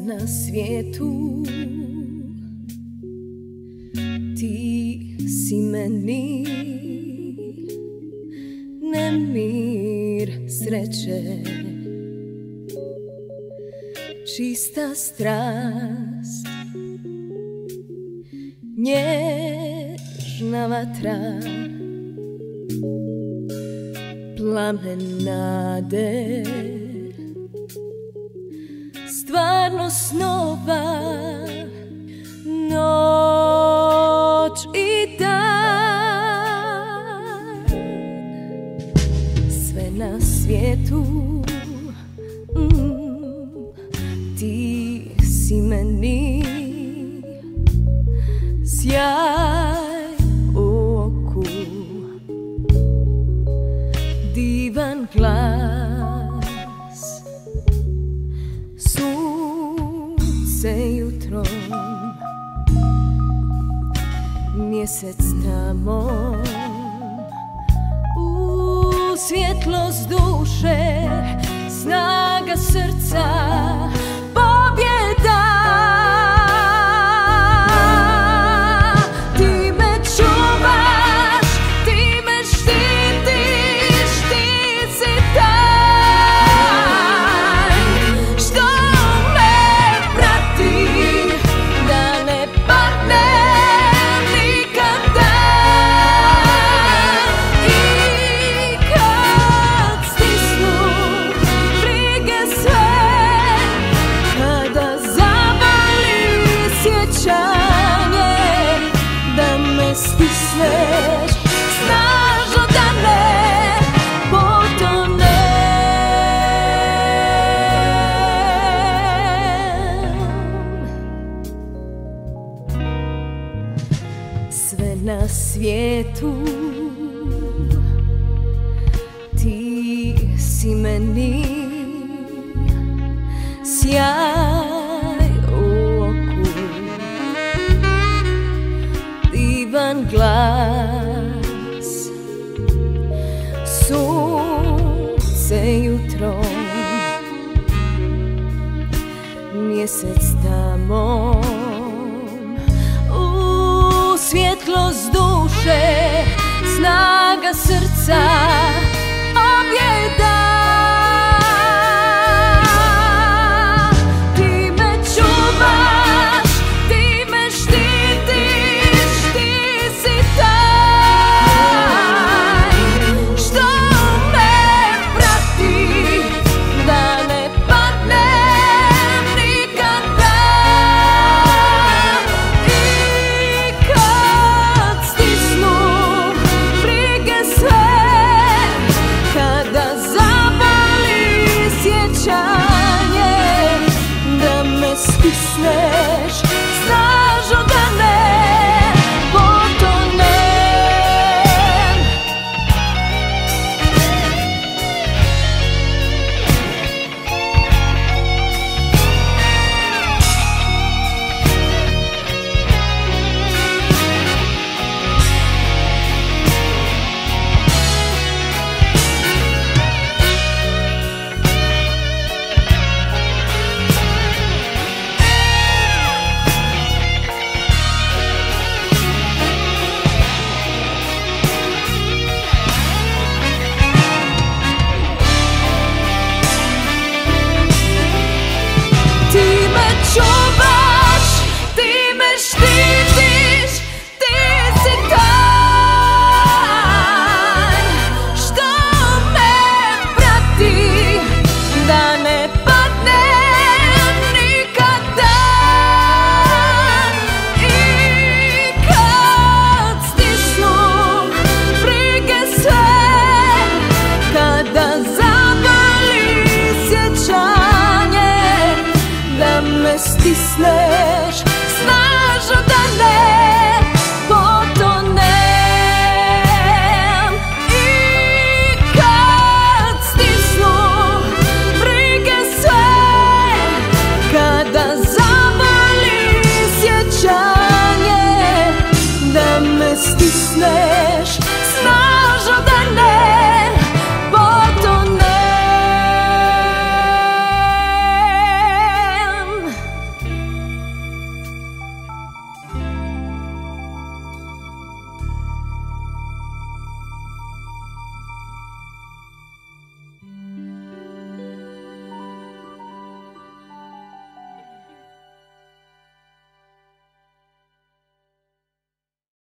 na svijetu. Ti si meni nemir sreće, čista strast, nježna vatra, plamen nade, stvarnost nova, noć i dan. Sve na svijetu, ti si meni sjaj u oku, divan glas, sunce jutrom, mjesec tamo, u svjetlost duše, snaga srca, pobjeda. Ti me čuvaš, ti me štitiš, ti si taj što me prati, da ne padnem nikada. I kad stisnu brige sve, kada zavali sjećanje, da me stisneš snažno, da ne potonem. Sve na svijetu, ti si meni sjaj u oku, divan glas, sunce jutrom, mjesec tamo, u svjetlost duše, snaga srca, pobjeda. Ti me čuvaš, ti me štitiš, ti si taj što me prati, da ne padnem nikada. I kad stisnu brige sve, kada zavali sjećanje, da me stisneš